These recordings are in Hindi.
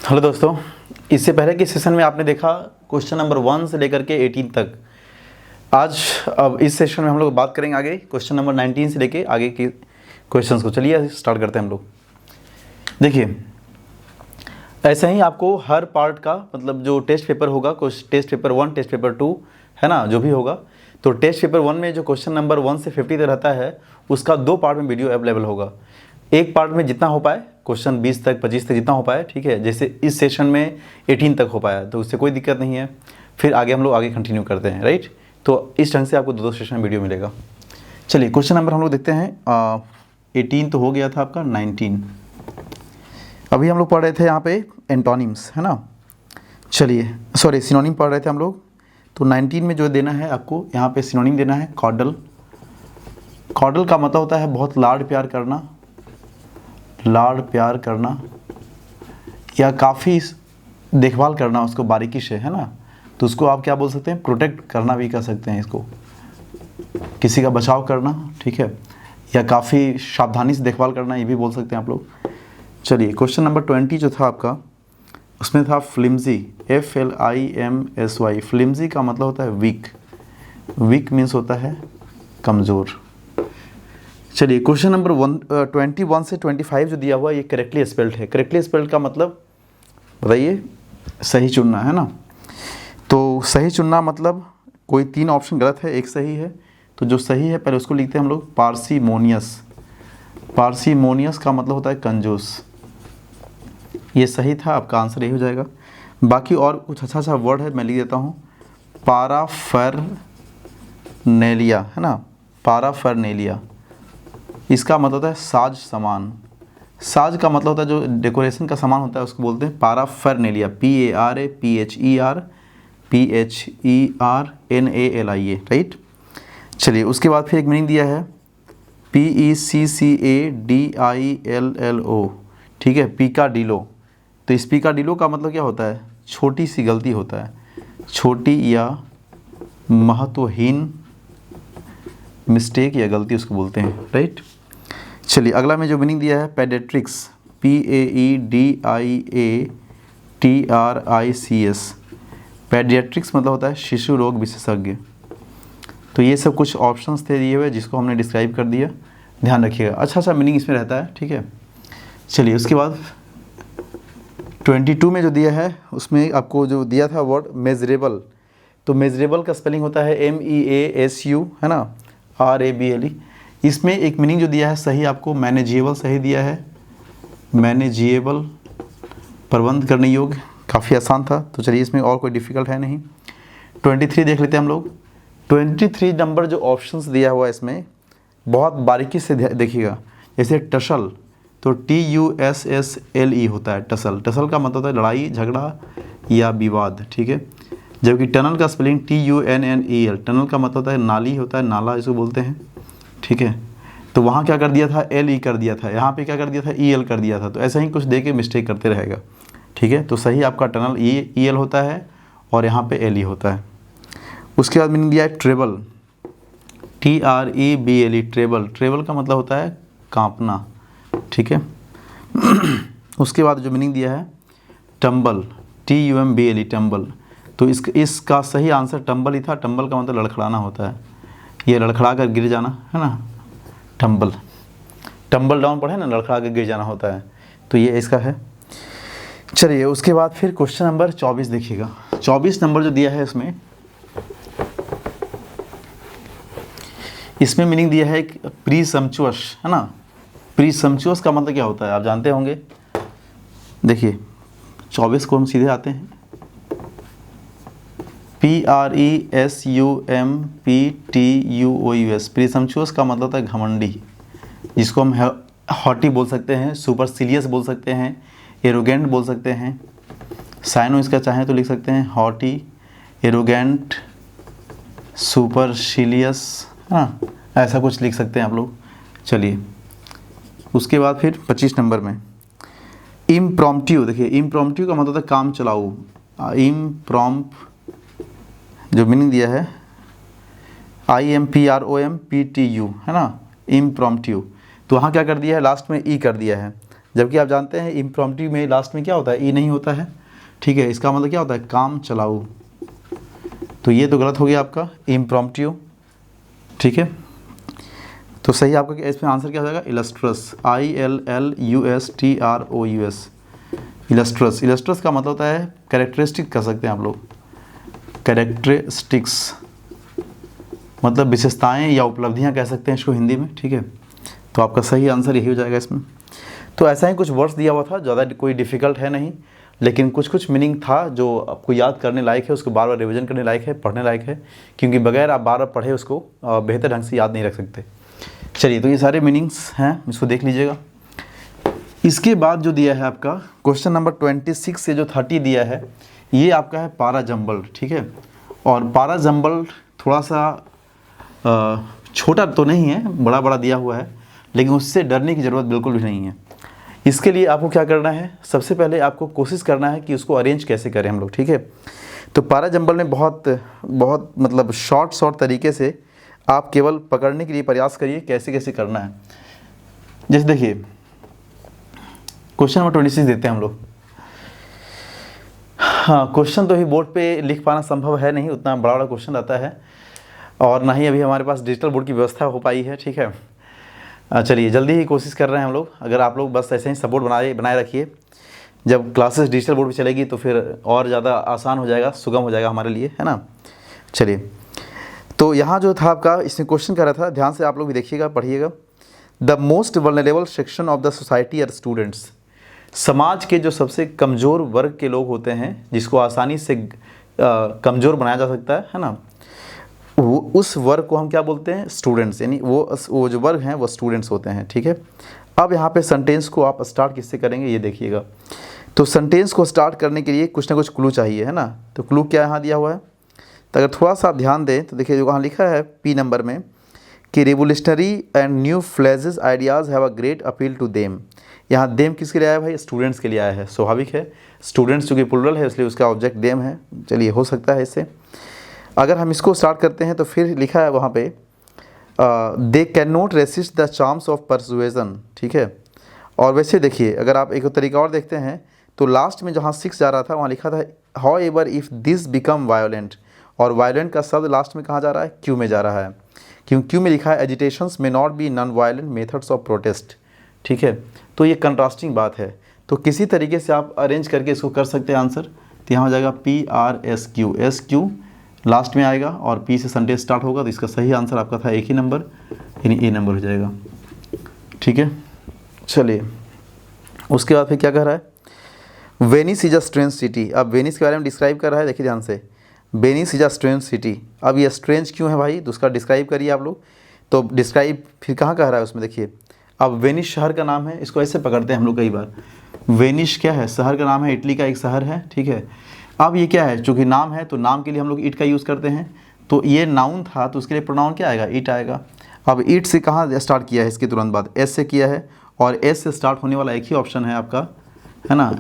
हेलो दोस्तों, इससे पहले के सेशन में आपने देखा क्वेश्चन नंबर 1 से लेकर के 18 तक। आज अब इस सेशन में हम लोग बात करेंगे आगे क्वेश्चन नंबर 19 से लेके आगे के क्वेश्चंस को। चलिए स्टार्ट करते हैं हम लोग। देखिए, ऐसे ही आपको हर पार्ट का मतलब जो टेस्ट पेपर होगा, कुछ टेस्ट पेपर 1, टेस्ट पेपर 2 है ना, जो भी होगा, तो टेस्ट पेपर 1 में जो क्वेश्चन नंबर 1 से 50 तक रहता है उसका 2 पार्ट में वीडियो अवेलेबल होगा। एक पार्ट में जितना हो पाए, क्वेश्चन 20 तक 25 तक जितना हो पाए, ठीक है। जैसे इस सेशन में 18 तक हो पाया तो उससे कोई दिक्कत नहीं है। फिर आगे हम लोग आगे कंटिन्यू करते हैं, राइट। तो इस ढंग से आपको 2 सेशन में वीडियो मिलेगा। चलिए क्वेश्चन नंबर हम लोग देखते हैं। 18 तो हो गया था आपका, 19 अभी हम लोग पढ़ रहे थे यहाँ पे एंटोनिम्स, है ना। चलिए सॉरी, सिनोनिम पढ़ रहे थे हम लोग। तो 19 में जो देना है आपको यहाँ पे सिनोनिम देना है कॉर्डल। कॉर्डल का मतलब होता है बहुत लाड प्यार करना, लाड प्यार करना या काफ़ी देखभाल करना उसको बारीकी से, है ना। तो उसको आप क्या बोल सकते हैं, प्रोटेक्ट करना भी कह सकते हैं इसको, किसी का बचाव करना, ठीक है, या काफ़ी सावधानी से देखभाल करना, ये भी बोल सकते हैं आप लोग। चलिए क्वेश्चन नंबर 20 जो था आपका, उसमें था फ्लिम्जी, FLIMSY। फ्लिम्जी का मतलब होता है वीक, वीक मीन्स होता है कमज़ोर। चलिए क्वेश्चन नंबर 21 से 25 जो दिया हुआ ये करेक्टली स्पेल्ड है। करेक्टली स्पेल्ड का मतलब बताइए, सही चुनना, है ना। तो सही चुनना मतलब कोई 3 ऑप्शन गलत है, एक सही है। तो जो सही है पहले उसको लिखते हैं हम लोग पार्सीमोनियस। पार्सीमोनियस का मतलब होता है कंजूस। ये सही था, आपका आंसर यही हो जाएगा। बाकी और कुछ अच्छा वर्ड है, मैं लिख देता हूँ। पाराफर्नेलिया, है ना, पाराफर्नेलिया, इसका मतलब होता है साज सामान। साज का मतलब होता है जो डेकोरेशन का सामान होता है उसको बोलते हैं पाराफर्नेलिया, PARAPHERNALIA, राइट। चलिए उसके बाद फिर एक मीनिंग दिया है PECCADILLO, ठीक है, पीकाडिलो। तो इस पीकाडिलो का मतलब क्या होता है, छोटी सी गलती होता है, छोटी या महत्वहीन मिस्टेक या गलती उसको बोलते हैं, राइट। चलिए अगला में जो मीनिंग दिया है पेडियाट्रिक्स, PAEDIATRICS। पेडियाट्रिक्स मतलब होता है शिशु रोग विशेषज्ञ। तो ये सब कुछ ऑप्शंस थे दिए हुए जिसको हमने डिस्क्राइब कर दिया, ध्यान रखिएगा। अच्छा मीनिंग इसमें रहता है, ठीक है। चलिए उसके बाद 22 में जो दिया है उसमें आपको जो दिया था वर्ड मेजरेबल। तो मेजरेबल का स्पेलिंग होता है MEASU, है ना, RABLE। इसमें एक मीनिंग जो दिया है सही आपको मैनेजेबल सही दिया है, मैनेजेबल, प्रबंध करने योग्य, काफ़ी आसान था। तो चलिए इसमें और कोई डिफ़िकल्ट है नहीं। 23 देख लेते हैं हम लोग। 23 नंबर जो ऑप्शंस दिया हुआ है इसमें बहुत बारीकी से देखिएगा। जैसे टसल, तो TUSSLE होता है टसल। टसल का मतलब होता है लड़ाई झगड़ा या विवाद, ठीक है। जबकि टनल का स्पेलिंग TUNNEL, टनल का मतलब होता है नाली होता है, नाला इसको बोलते हैं, ठीक है। तो वहाँ क्या कर दिया था, LE कर दिया था, यहाँ पे क्या कर दिया था, EL कर दिया था। तो ऐसा ही कुछ दे के मिस्टेक करते रहेगा, ठीक है। तो सही आपका टनल EL होता है और यहाँ पे LE होता है। उसके बाद मीनिंग दिया है ट्रेबल, TREBLE, ट्रेबल। ट्रेबल का मतलब होता है कांपना, ठीक है। उसके बाद जो मीनिंग दिया है टम्बल, TUMBLE, टम्बल। तो इसका सही आंसर टम्बल ही था। टम्बल का मतलब लड़खड़ाना होता है, ये लड़खड़ा कर गिर जाना, है ना, टम्बल। टम्बल डाउन पढ़े ना, लड़खड़ा कर गिर जाना होता है, तो ये इसका है। चलिए उसके बाद फिर क्वेश्चन नंबर 24 देखिएगा। 24 नंबर जो दिया है इसमें मीनिंग दिया है प्रीसम्पचुअस, है ना। प्रीसम्पचुअस का मतलब क्या होता है आप जानते होंगे। देखिए 24 को हम सीधे आते हैं, PRESUMPTUOUS। प्रीसम्पचुअस का मतलब होता है घमंडी, जिसको हम हॉटी बोल सकते हैं, सुपरसिलियस बोल सकते हैं, एरोगेंट बोल सकते हैं। साइनो इसका चाहें तो लिख सकते हैं हॉटी, एरोगेंट, सुपरसिलियस, हाँ ऐसा कुछ लिख सकते हैं आप लोग। चलिए उसके बाद फिर 25 नंबर में इम्प्रॉम्प्टू। देखिए इम्प्रॉम्प्टू का मतलब होता है काम चलाऊ। जो मीनिंग दिया है IMPROMPTU, है ना, इम्प्रॉम्प्टू। तो वहाँ क्या कर दिया है, लास्ट में ई कर दिया है। जबकि आप जानते हैं इम्प्रॉम्प्टू में लास्ट में क्या होता है, ई नहीं होता है, ठीक है। इसका मतलब क्या होता है, काम चलाऊ। तो ये तो गलत हो गया आपका इम्प्रॉम्प्टू, ठीक है। तो सही आपका क्या इसमें आंसर क्या हो जाएगा, इलस्ट्रस, ILLUSTROUS, इलस्ट्रस। इलस्ट्रस का मतलब होता है कैरेक्टरिस्टिक कर सकते हैं आप लोग, कैरेक्टरिस्टिक्स मतलब विशेषताएं या उपलब्धियां कह सकते हैं इसको हिंदी में, ठीक है। तो आपका सही आंसर यही हो जाएगा इसमें। तो ऐसा ही कुछ वर्ड्स दिया हुआ था, ज़्यादा कोई डिफ़िकल्ट है नहीं, लेकिन कुछ कुछ मीनिंग था जो आपको याद करने लायक है, उसको बार बार रिवीजन करने लायक है, पढ़ने लायक है, क्योंकि बगैर आप बार बार पढ़े उसको बेहतर ढंग से याद नहीं रख सकते। चलिए, तो ये सारे मीनिंग्स हैं, इसको देख लीजिएगा। इसके बाद जो दिया है आपका क्वेश्चन नंबर 26 से जो 30 दिया है, ये आपका है पारा जंबल्ड, ठीक है। और पारा जंबल्ड थोड़ा सा छोटा तो नहीं है, बड़ा बड़ा दिया हुआ है, लेकिन उससे डरने की ज़रूरत बिल्कुल भी नहीं है। इसके लिए आपको क्या करना है, सबसे पहले आपको कोशिश करना है कि उसको अरेंज कैसे करें हम लोग, ठीक है। तो पारा जंबल में बहुत मतलब शॉर्ट तरीके से आप केवल पकड़ने के लिए प्रयास करिए कैसे कैसे करना है। जैसे देखिए क्वेश्चन नंबर 26 देते हैं हम लोग। हाँ, क्वेश्चन तो ही बोर्ड पे लिख पाना संभव है नहीं, उतना बड़ा बड़ा क्वेश्चन आता है, और ना ही अभी हमारे पास डिजिटल बोर्ड की व्यवस्था हो पाई है, ठीक है। चलिए, जल्दी ही कोशिश कर रहे हैं हम लोग। अगर आप लोग बस ऐसे ही सपोर्ट बनाए रखिए, जब क्लासेस डिजिटल बोर्ड पे चलेगी तो फिर और ज़्यादा आसान हो जाएगा, सुगम हो जाएगा हमारे लिए, है ना। चलिए, तो यहाँ जो था आपका, इसमें क्वेश्चन कर रहा था, ध्यान से आप लोग भी देखिएगा, पढ़िएगा। The most vulnerable section of the society are students. समाज के जो सबसे कमज़ोर वर्ग के लोग होते हैं, जिसको आसानी से कमज़ोर बनाया जा सकता है ना, वो उस वर्ग को हम क्या बोलते हैं, स्टूडेंट्स। यानी वो जो वर्ग हैं वो स्टूडेंट्स होते हैं, ठीक है। अब यहाँ पे सेंटेंस को आप स्टार्ट किससे करेंगे, ये देखिएगा। तो सेंटेंस को स्टार्ट करने के लिए कुछ ना कुछ क्लू चाहिए, है ना। तो क्लू क्या यहाँ दिया हुआ है, तो अगर थोड़ा सा आप ध्यान दें तो देखिए, जो वहाँ लिखा है P नंबर में कि revolutionary and new fledged ideas have a great appeal to them. यहाँ देम किसके लिए आया भाई, स्टूडेंट्स के लिए आया है, स्वाभाविक है। स्टूडेंट्स चूँकि प्लुरल है इसलिए उसका ऑब्जेक्ट देम है। चलिए, हो सकता है इससे। अगर हम इसको स्टार्ट करते हैं तो फिर लिखा है वहाँ पे they cannot resist the charms of persuasion, ठीक है। और वैसे देखिए, अगर आप एक तरीका और देखते हैं तो लास्ट में जहाँ 6 जा रहा था वहाँ लिखा था how ever if this become violent, और वायोलेंट का शब्द लास्ट में कहाँ जा रहा है, क्यू में जा रहा है। क्यू में लिखा है एजिटेशंस में not be non violent methods of protest, ठीक है। तो ये कंट्रास्टिंग बात है, तो किसी तरीके से आप अरेंज करके इसको कर सकते हैं आंसर। तो यहाँ हो जाएगा PRSQ, SQ लास्ट में आएगा और P से सेंटेंस स्टार्ट होगा, तो इसका सही आंसर आपका था एक ही नंबर, यानी A नंबर हो जाएगा, ठीक है। चलिए, उसके बाद फिर क्या कह रहा है, Venice is a strange city. अब वेनिस के बारे में डिस्क्राइब कर रहा है, देखिए ध्यान से, Venice is a strange city. अब ये स्ट्रेंज क्यों है भाई, तो उसका डिस्क्राइब करिए आप लोग। तो डिस्क्राइब फिर कहाँ कह रहा है उसमें, देखिए। अब वेनिस शहर का नाम है, इसको ऐसे पकड़ते हैं हम लोग कई बार। वेनिस क्या है, शहर का नाम है, इटली का एक शहर है, ठीक है। अब ये क्या है, चूँकि नाम है तो नाम के लिए हम लोग इट का यूज़ करते हैं, तो ये नाउन था तो उसके लिए प्रोनाउन क्या आएगा, इट आएगा। अब इट से कहाँ स्टार्ट किया है, इसके तुरंत बाद एस से किया है, और एस से स्टार्ट होने वाला एक ही ऑप्शन है आपका, है ना,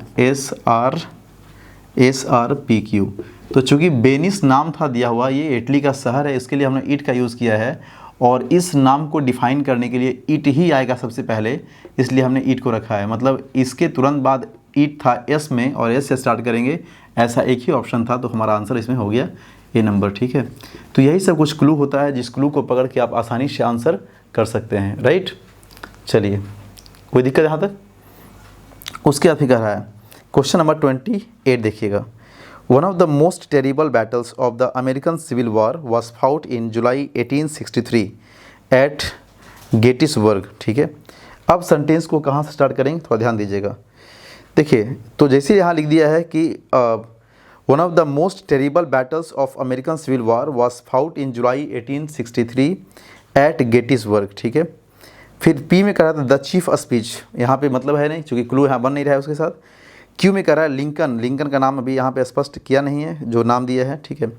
SRPQ। तो चूँकि वेनिस नाम था दिया हुआ, ये इटली का शहर है, इसके लिए हमने इट का यूज़ किया है, और इस नाम को डिफाइन करने के लिए इट ही आएगा सबसे पहले, इसलिए हमने इट को रखा है। मतलब इसके तुरंत बाद इट था एस में, और एस से स्टार्ट करेंगे, ऐसा एक ही ऑप्शन था, तो हमारा आंसर इसमें हो गया ए नंबर, ठीक है। तो यही सब कुछ क्लू होता है, जिस क्लू को पकड़ के आप आसानी से आंसर कर सकते हैं, राइट। चलिए, कोई दिक्कत यहाँ तक। उसके बाद फिर कह रहा है क्वेश्चन नंबर 28 देखिएगा। One of the most terrible battles of the American civil war was fought in July 1863 at Gettysburg, ठीक है। अब सेंटेंस को कहाँ से स्टार्ट करेंगे, थोड़ा ध्यान दीजिएगा। देखिए, तो जैसे यहाँ लिख दिया है कि one of the most terrible battles of American civil war was fought in July 1863 at Gettysburg, ठीक है। फिर पी में कह रहा था द चीफ स्पीच, यहाँ पे मतलब है नहीं, चूँकि क्लू यहाँ बन नहीं रहा है उसके साथ। क्यू में कह रहा है लिंकन, लिंकन का नाम अभी यहाँ पे स्पष्ट किया नहीं है, जो नाम दिया है, ठीक है।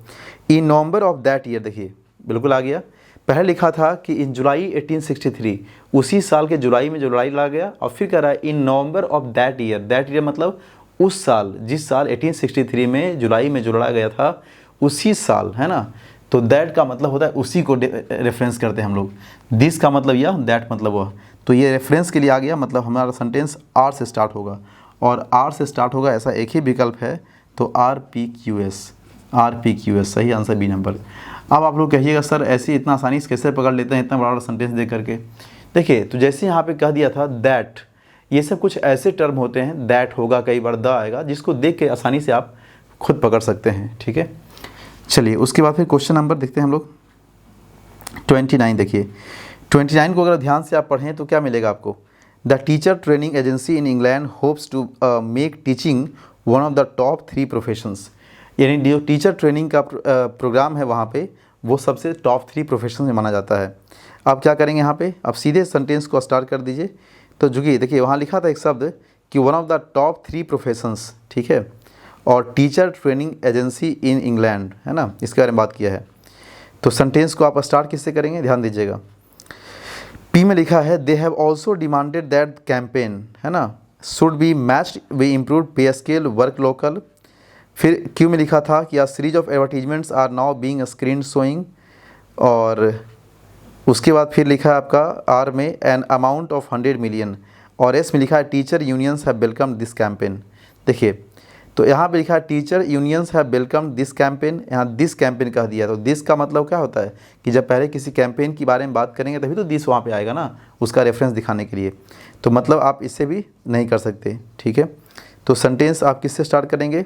In November of that year, देखिए बिल्कुल आ गया। पहले लिखा था कि इन जुलाई 1863, उसी साल के जुलाई में जो लड़ाई लड़ा गया, और फिर कह रहा है in November of that year. That year मतलब उस साल, जिस साल 1863 में जुलाई में जो लड़ा गया था, उसी साल, है ना। तो दैट का मतलब होता है उसी को रेफरेंस करते हैं हम लोग। दिस का मतलब यह, दैट मतलब वह। तो ये रेफरेंस के लिए आ गया, मतलब हमारा सेंटेंस आर से स्टार्ट होगा, और आर से स्टार्ट होगा ऐसा एक ही विकल्प है, तो RPQS, RPQS सही आंसर बी नंबर। अब आप लोग कहिएगा सर ऐसे इतना आसानी से कैसे पकड़ लेते हैं इतना बड़ा सेंटेंस दे करके। देखिए तो जैसे यहाँ पे कह दिया था दैट, ये सब कुछ ऐसे टर्म होते हैं, दैट होगा, कई बार द आएगा, जिसको देख के आसानी से आप खुद पकड़ सकते हैं, ठीक है। चलिए उसके बाद फिर क्वेश्चन नंबर देखते हैं हम लोग 29। देखिए 29 को अगर ध्यान से आप पढ़ें तो क्या मिलेगा आपको, the teacher training agency in England hopes to make teaching one of the top 3 professions. यानी जो टीचर ट्रेनिंग का प्रोग्राम है वहाँ पे वो सबसे टॉप 3 प्रोफेशन में माना जाता है। आप क्या करेंगे यहाँ पे, आप सीधे सेंटेंस को स्टार्ट कर दीजिए। तो जुगिए देखिए वहाँ लिखा था एक शब्द कि one of the top 3 professions, ठीक है, और teacher training agency in England, है ना, इसके बारे में बात किया है। तो सेंटेंस को आप स्टार्ट किससे करेंगे, ध्यान दीजिएगा। पी में लिखा है they have also demanded that campaign, है ना, should be matched we improve pay scale work local. फिर क्यू में लिखा था कि a series of advertisements are now being screen showing, और उसके बाद फिर लिखा है आपका आर में एन अमाउंट ऑफ 100 मिलियन, और एस में लिखा है teacher unions have welcome this campaign. देखिए तो यहाँ पे लिखा है teacher unions have welcome this campaign, यहाँ दिस कैंपेन कह दिया। तो दिस का मतलब क्या होता है कि जब पहले किसी कैंपेन के बारे में बात करेंगे तभी तो दिस वहाँ पे आएगा ना, उसका रेफरेंस दिखाने के लिए। तो मतलब आप इससे भी नहीं कर सकते, ठीक है। तो सेंटेंस आप किससे स्टार्ट करेंगे,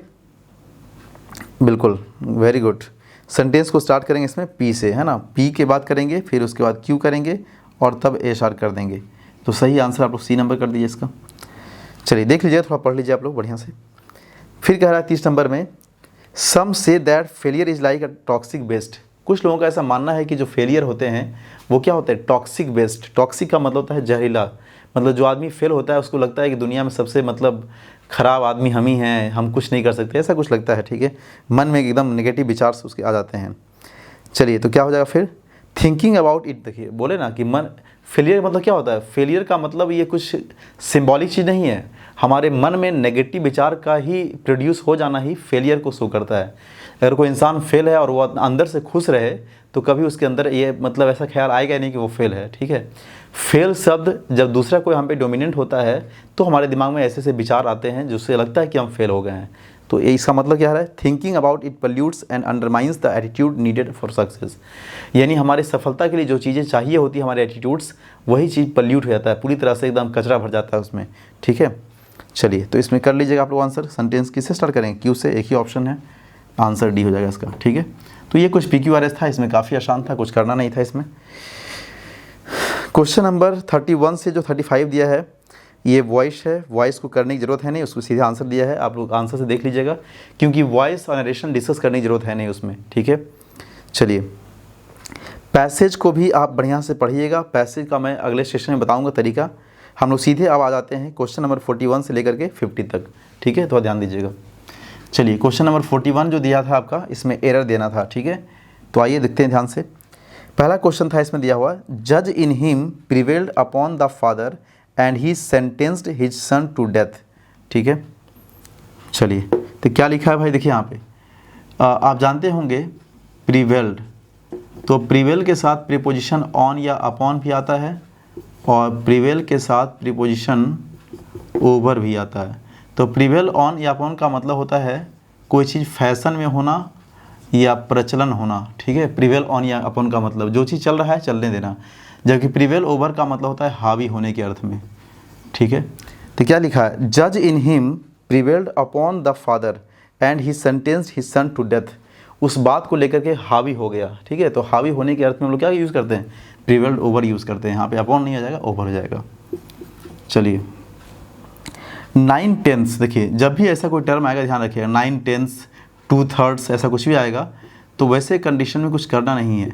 बिल्कुल वेरी गुड, सेंटेंस को स्टार्ट करेंगे इसमें पी से, है ना, पी के बाद करेंगे, फिर उसके बाद क्यू करेंगे और तब ए शार कर देंगे। तो सही आंसर आप लोग सी नंबर कर दीजिए इसका। चलिए देख लीजिए, थोड़ा पढ़ लीजिए आप लोग बढ़िया से। फिर कह रहा है 30 नंबर में some say that failure is like a toxic waste. कुछ लोगों का ऐसा मानना है कि जो फेलियर होते हैं वो क्या होता है, टॉक्सिक वेस्ट। टॉक्सिक का मतलब होता है जहरीला, मतलब जो आदमी फेल होता है उसको लगता है कि दुनिया में सबसे मतलब ख़राब आदमी हम ही हैं, हम कुछ नहीं कर सकते, ऐसा कुछ लगता है, ठीक है। मन में एकदम नेगेटिव विचार से उसके आ जाते हैं। चलिए तो क्या हो जाएगा फिर, थिंकिंग अबाउट इट। देखिए बोले ना कि मन, फेलियर मतलब क्या होता है, फेलियर का मतलब ये कुछ सिंबॉलिक चीज़ नहीं है, हमारे मन में नेगेटिव विचार का ही प्रोड्यूस हो जाना ही फेलियर को शो करता है। अगर कोई इंसान फेल है और वो अंदर से खुश रहे तो कभी उसके अंदर ये मतलब ऐसा ख्याल आएगा नहीं कि वो फेल है, ठीक है। फेल शब्द जब दूसरा कोई हम पे डोमिनेंट होता है तो हमारे दिमाग में ऐसे ऐसे विचार आते हैं जिससे लगता है कि हम फेल हो गए हैं। तो इसका मतलब क्या है, thinking about it pollutes and undermines the attitude needed for success. यानी हमारे सफलता के लिए जो चीज़ें चाहिए होती है, हमारे एटीट्यूड्स, वही चीज़ पल्यूट हो जाता है, पूरी तरह से एकदम कचरा भर जाता है उसमें, ठीक है। चलिए तो इसमें कर लीजिएगा आप लोग आंसर। सेंटेंस किससे स्टार्ट करेंगे, क्यू से, एक ही ऑप्शन है, आंसर डी हो जाएगा इसका, ठीक है। तो ये कुछ PQRS था, इसमें काफ़ी आसान था, कुछ करना नहीं था इसमें। क्वेश्चन नंबर 31 से जो 35 दिया है ये वॉइस है, वॉइस को करने की ज़रूरत है नहीं, उसको सीधे आंसर दिया है, आप लोग आंसर से देख लीजिएगा, क्योंकि वॉइस और नरेशन डिस्कस करने की ज़रूरत है नहीं उसमें, ठीक है। चलिए पैसेज को भी आप बढ़िया से पढ़िएगा, पैसेज का मैं अगले सेशन में बताऊंगा तरीका। हम लोग सीधे अब आ जाते हैं क्वेश्चन नंबर 41 से लेकर के 50 तक, ठीक है, तो ध्यान दीजिएगा। चलिए क्वेश्चन नंबर 41 जो दिया था आपका, इसमें एरर देना था, ठीक है। तो आइए देखते हैं ध्यान से। पहला क्वेश्चन था इसमें दिया हुआ, जज in him prevailed upon the father and he sentenced his son to death, ठीक है। चलिए तो क्या लिखा है भाई, देखिए यहाँ पे आप जानते होंगे प्रिवेल्ड, तो प्रिवेल के साथ प्रीपोजिशन ऑन या अपॉन भी आता है और प्रिवेल के साथ प्रीपोजिशन ओवर भी आता है। तो प्रिवेल ऑन या अपॉन का मतलब होता है कोई चीज़ फैशन में होना या प्रचलन होना, ठीक है। प्रिवेल ऑन या अपॉन का मतलब जो चीज़ चल रहा है चलने देना, जबकि प्रिवेल ओवर का मतलब होता है हावी होने के अर्थ में, ठीक है। तो क्या लिखा है, जज in him prevailed upon the father and he sentenced his son to death. उस बात को लेकर के हावी हो गया, ठीक है। तो हावी होने के अर्थ में हम लोग क्या यूज़ करते हैं, प्रिवेल्ड ओवर यूज़ करते हैं, यहाँ पे अपॉन नहीं आ जाएगा, ओवर हो जाएगा। चलिए 9/10, देखिए जब भी ऐसा कोई टर्म आएगा ध्यान रखिएगा, 9/10, 2/3 ऐसा कुछ भी आएगा तो वैसे कंडीशन में कुछ करना नहीं है।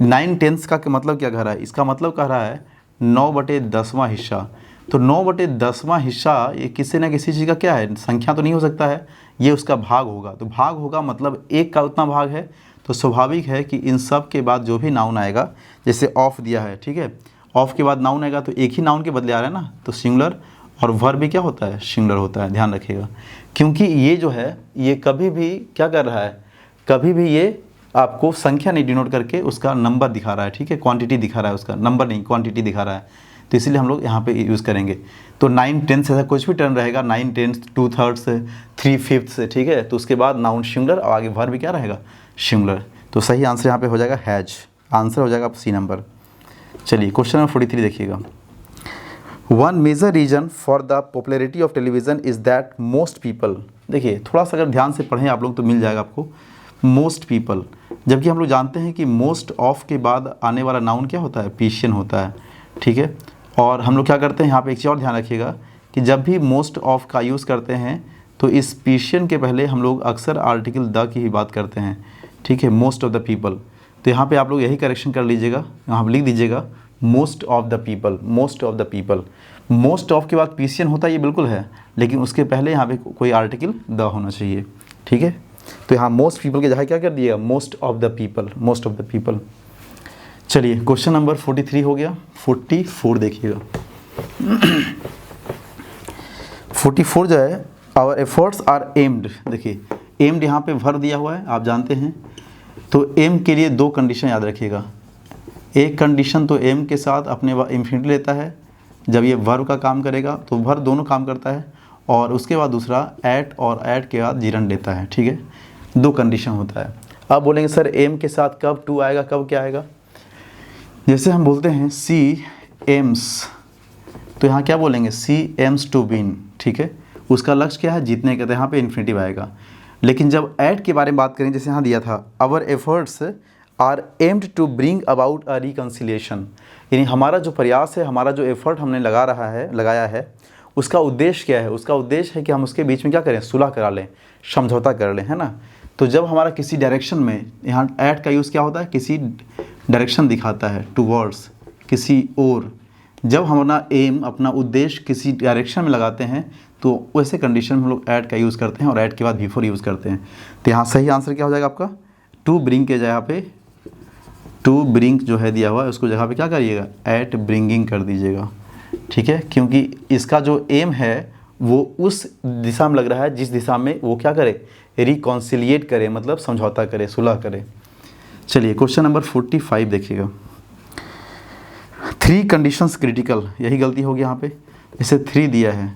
9/10 का मतलब क्या कह रहा है, इसका मतलब कह रहा है 9/10वां हिस्सा। तो 9/10वां हिस्सा ये किसी न किसी चीज़ का क्या है, संख्या तो नहीं हो सकता है, ये उसका भाग होगा। तो भाग होगा मतलब एक का उतना भाग है, तो स्वाभाविक है कि इन सब के बाद जो भी नाउन आएगा, जैसे ऑफ दिया है, ठीक है, ऑफ के बाद नाउन आएगा तो एक ही नाउन के बदले आ रहा है ना, तो सिंगुलर, और वर्ब भी क्या होता है, सिंगुलर होता है, ध्यान रखिएगा। क्योंकि ये जो है ये कभी भी क्या कर रहा है, कभी भी ये आपको संख्या नहीं डिनोट करके उसका नंबर दिखा रहा है, ठीक है, क्वांटिटी दिखा रहा है, उसका नंबर नहीं क्वांटिटी दिखा रहा है। तो इसीलिए हम लोग यहाँ पे यूज़ करेंगे। तो 9/10 ऐसा कुछ भी टर्म रहेगा, 9/10, 2/3, 3/5, ठीक है। तो उसके बाद नाउन सिंगुलर और आगे वर्ब भी क्या रहेगा, सिंगुलर। तो सही आंसर यहाँ पे हो जाएगा हैज, आंसर हो जाएगा सी नंबर। चलिए क्वेश्चन नंबर 43 देखिएगा। One major reason for the popularity of television is that most people, देखिए थोड़ा सा अगर ध्यान से पढ़ें आप लोग तो मिल जाएगा आपको, मोस्ट पीपल, जबकि हम लोग जानते हैं कि मोस्ट ऑफ के बाद आने वाला नाउन क्या होता है, पीशियन होता है, ठीक है। और हम लोग क्या करते हैं यहाँ पे एक चीज़ और ध्यान रखिएगा कि जब भी मोस्ट ऑफ का यूज़ करते हैं तो इस पीशियन के पहले हम लोग अक्सर आर्टिकल द की ही बात करते हैं, ठीक है, मोस्ट ऑफ द पीपल। तो यहाँ पे आप लोग यही करेक्शन कर लीजिएगा, यहाँ पर लिख दीजिएगा most of the people, most of the people. Most of के बाद पीशियन होता है ये बिल्कुल है, लेकिन उसके पहले यहाँ पे कोई आर्टिकल द होना चाहिए, ठीक है। तो यहाँ मोस्ट पीपल के जगह क्या कर दिया, most of the people, most of the people. चलिए क्वेश्चन नंबर 43 हो गया। 44 देखिएगा। 44 जो है, आवर एफर्ट्स आर एम्ड, देखिए एम्ड यहाँ पे भर दिया हुआ है, आप जानते हैं। तो एम के लिए दो कंडीशन याद रखिएगा। एक कंडीशन तो एम के साथ अपने इंफिनिटी लेता है, जब ये वर्ब का काम करेगा तो वर्ब दोनों काम करता है, और उसके बाद दूसरा एट, और एट के बाद जीरन लेता है, ठीक है। दो कंडीशन होता है। अब बोलेंगे सर एम के साथ कब टू आएगा, कब क्या आएगा, जैसे हम बोलते हैं सी एम्स, तो यहाँ क्या बोलेंगे, सी एम्स टू विन, ठीक है। उसका लक्ष्य क्या है, जीतने का, तो यहाँ पे इन्फिनिटिव आएगा। लेकिन जब एट के बारे में बात करें, जैसे यहाँ दिया था our efforts are aimed to bring about a reconciliation, यानी हमारा जो प्रयास है, हमारा जो एफर्ट हमने लगाया है, उसका उद्देश्य क्या है, उसका उद्देश्य है कि हम उसके बीच में क्या करें, सुलह करा लें, समझौता कर लें, है ना। तो जब हमारा किसी डायरेक्शन में, यहाँ एट का यूज़ क्या होता है, किसी डायरेक्शन दिखाता है, टूवर्ड्स, किसी और। जब हमारा एम, अपना उद्देश्य किसी डायरेक्शन में लगाते हैं तो वैसे कंडीशन में हम लोग एट का यूज़ करते हैं, और एट के बाद बिफोर यूज़ करते हैं। तो यहाँ सही आंसर क्या हो जाएगा आपका, टू ब्रिंग के जगह पे, टू ब्रिंग जो है दिया हुआ है उसको जगह पे क्या करिएगा, एट ब्रिंगिंग कर दीजिएगा, ठीक है। क्योंकि इसका जो एम है वो उस दिशा में लग रहा है जिस दिशा में वो क्या करे, रिकॉन्सिलिएट करे, मतलब समझौता करे, सुलह करे। चलिए क्वेश्चन नंबर 45 देखिएगा। 3 कंडीशंस क्रिटिकल, यही गलती होगी यहाँ पे, जैसे 3 दिया है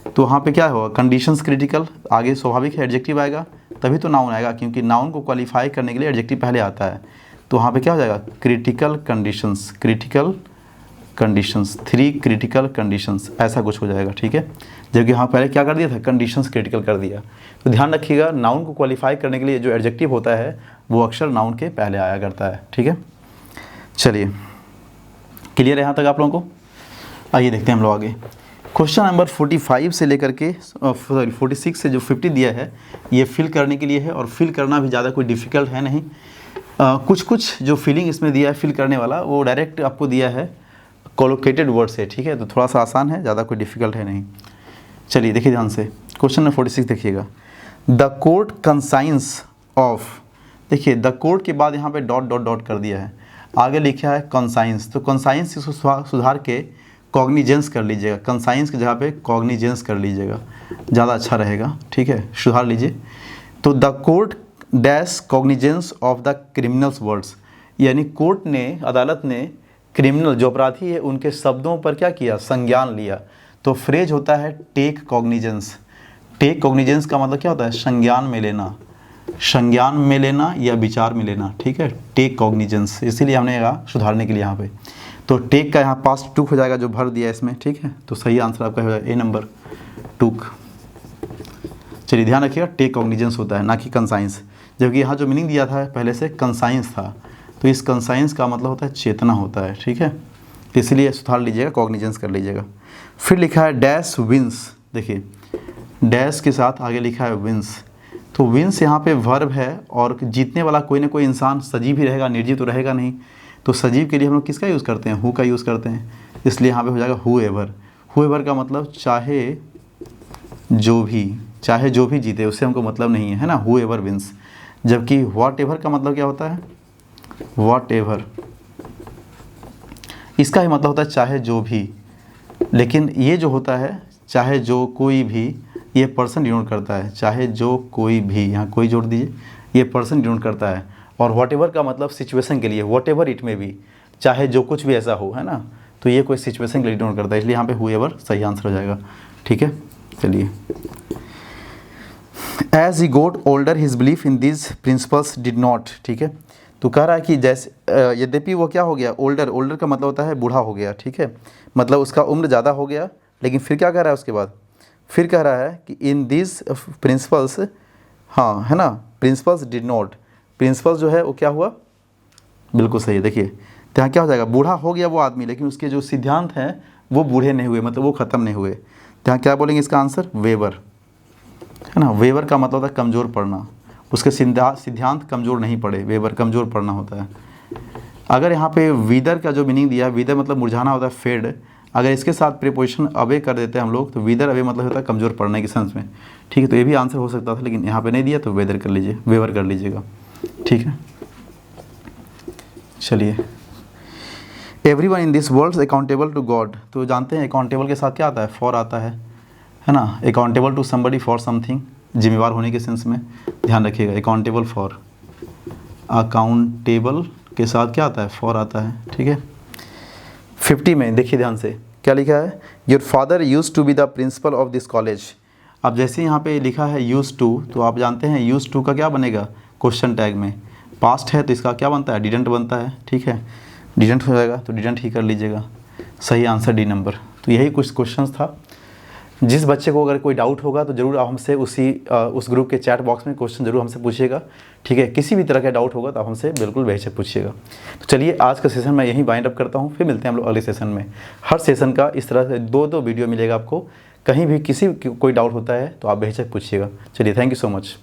तो वहाँ पे क्या होगा, कंडीशंस क्रिटिकल, आगे स्वाभाविक है एडजेक्टिव आएगा, तभी तो नाउन आएगा, क्योंकि नाउन को क्वालिफाई करने के लिए एडजेक्टिव पहले आता है। तो वहाँ पे क्या हो जाएगा, critical conditions, critical conditions, 3 critical conditions, ऐसा कुछ हो जाएगा, ठीक है। जबकि यहाँ पहले क्या कर दिया था, कंडीशंस क्रिटिकल कर दिया। तो ध्यान रखिएगा, नाउन को क्वालिफाई करने के लिए जो एडजेक्टिव होता है वो अक्सर नाउन के पहले आया करता है, ठीक है। चलिए क्लियर है यहाँ तक आप लोगों को। आइए देखते हैं हम लोग आगे। क्वेश्चन नंबर 45 से लेकर के 46 से जो 50 दिया है, ये फिल करने के लिए है, और फिल करना भी ज़्यादा कोई डिफ़िकल्ट है नहीं। कुछ जो फीलिंग इसमें दिया है फिल करने वाला, वो डायरेक्ट आपको दिया है कोलोकेटेड वर्ड से, ठीक है। तो थोड़ा सा आसान है, ज़्यादा कोई डिफ़िकल्ट है नहीं। चलिए देखिए ध्यान से, क्वेश्चन नंबर 46 देखिएगा। द कोर्ट कंसाइंस ऑफ, देखिए द कोर्ट के बाद यहाँ पे डॉट डॉट डॉट कर दिया है, आगे लिखा है कंसाइंस। तो कंसाइंस इसको सुधार के कॉग्निजेंस कर लीजिएगा, कंसाइंस की जगह पे कॉग्निजेंस कर लीजिएगा, ज़्यादा अच्छा रहेगा, ठीक है, सुधार लीजिए। तो the court dash cognizance of the criminals words, यानी कोर्ट ने, अदालत ने क्रिमिनल जो अपराधी है उनके शब्दों पर क्या किया, संज्ञान लिया। तो फ्रेज होता है टेक कॉग्निजेंस। टेक कॉग्निजेंस का मतलब क्या होता है, संज्ञान में लेना, संज्ञान में लेना या विचार में लेना, ठीक है, टेक कॉग्निजेंस। इसीलिए हमने कहा सुधारने के लिए यहाँ पे। तो टेक का यहाँ पास्ट टूक हो जाएगा जो भर दिया इसमें, ठीक है। तो सही आंसर आपका हो जाएगा ए नंबर, टूक। चलिए ध्यान रखिएगा, टेक कॉग्निजेंस होता है, ना कि कंसाइंस। जबकि यहाँ जो मीनिंग दिया था पहले से कंसाइंस था, तो इस कंसाइंस का मतलब होता है चेतना होता है, ठीक है। इसलिए सुधार लीजिएगा, कॉग्निजेंस कर लीजिएगा। फिर लिखा है डैश विंस, देखिए डैश के साथ आगे लिखा है विंस। तो विंस यहाँ पे वर्ब है, और जीतने वाला कोई ना कोई इंसान सजीव ही रहेगा, निर्जीव तो रहेगा नहीं। तो सजीव के लिए हम लोग किसका यूज़ करते हैं, हु का यूज़ करते हैं, इसलिए यहाँ पे हो जाएगा हु एवर। हु एवर का मतलब चाहे जो भी जीते, उससे हमको मतलब नहीं है, है ना, हु एवर विंस। जबकि व्हाट एवर का मतलब क्या होता है, व्हाट एवर, इसका ही मतलब होता है चाहे जो भी। लेकिन ये जो होता है चाहे जो कोई भी, ये पर्सन डिनोट करता है, चाहे जो कोई भी, यहाँ कोई जोड़ दीजिए, ये पर्सन डिनोट करता है। और व्हाट एवर का मतलब सिचुएशन के लिए, व्हाट एवर इट में भी, चाहे जो कुछ भी ऐसा हो, है ना। तो ये कोई सिचुएशन के लिए डिनोट करता है, इसलिए यहाँ पे हुएवर सही आंसर हो जाएगा। ठीक है, चलिए। As he got older his belief in this principles did not. ठीक है, तो कह रहा है कि जैसे यद्यपि वो क्या हो गया, ओल्डर, ओल्डर का मतलब होता है बूढ़ा हो गया। ठीक है, मतलब उसका उम्र ज़्यादा हो गया, लेकिन फिर क्या कह रहा है उसके बाद, फिर कह रहा है कि इन दिस प्रिंसिपल्स, हाँ है ना, प्रिंसिपल्स डिड नॉट, प्रिंसिपल्स जो है वो क्या हुआ, बिल्कुल सही है। देखिए तो यहाँ क्या हो जाएगा, बूढ़ा हो गया वो आदमी, लेकिन उसके जो सिद्धांत हैं वो बूढ़े नहीं हुए, मतलब वो ख़त्म नहीं हुए। तो यहाँ क्या बोलेंगे इसका आंसर, वेवर, है ना। वेवर का मतलब होता है कमज़ोर पड़ना, उसके सिद्धांत कमज़ोर नहीं पड़े, वेवर कमज़ोर पड़ना होता है। अगर यहाँ पे विदर का जो मीनिंग दिया है, विदर मतलब मुरझाना होता है, फेड, अगर इसके साथ प्रीपोजिशन अवे कर देते हैं हम लोग, तो विदर अवे मतलब होता है कमज़ोर पड़ने के सेंस में। ठीक है, तो ये भी आंसर हो सकता था, लेकिन यहाँ पे नहीं दिया, तो वेदर कर लीजिए, वेवर कर लीजिएगा। ठीक है, चलिए। Everyone in this world accountable to God, तो जानते हैं अकाउंटेबल के साथ क्या आता है, फॉर आता है ना। Accountable to somebody for something, जिम्मेवार होने के सेंस में, ध्यान रखिएगा। अकाउंटेबल फॉर, अकाउंटेबल के साथ क्या आता है, फॉर आता है। ठीक है, 50 में देखिए ध्यान से क्या लिखा है, your father use to be the principal of this college. अब जैसे यहाँ पे लिखा है यूज टू, तो आप जानते हैं यूज टू का क्या बनेगा, क्वेश्चन टैग में पास्ट है तो इसका क्या बनता है, डिडंट बनता है। ठीक है, डिडंट हो जाएगा, तो डिडंट ही कर लीजिएगा। सही आंसर डी नंबर। तो यही कुछ क्वेश्चंस था। जिस बच्चे को अगर कोई डाउट होगा तो ज़रूर आप हमसे उस ग्रुप के चैट बॉक्स में क्वेश्चन ज़रूर हमसे पूछिएगा। ठीक है, किसी भी तरह का डाउट होगा तो आप हमसे बिल्कुल बेझिझक पूछिएगा। तो चलिए आज का सेशन मैं यहीं वाइंड अप करता हूँ, फिर मिलते हैं हम लोग अगले सेशन में। हर सेशन का इस तरह से 2-2 वीडियो मिलेगा आपको। कहीं भी कोई डाउट होता है तो आप बेझिझक पूछिएगा। चलिए, थैंक यू सो मच।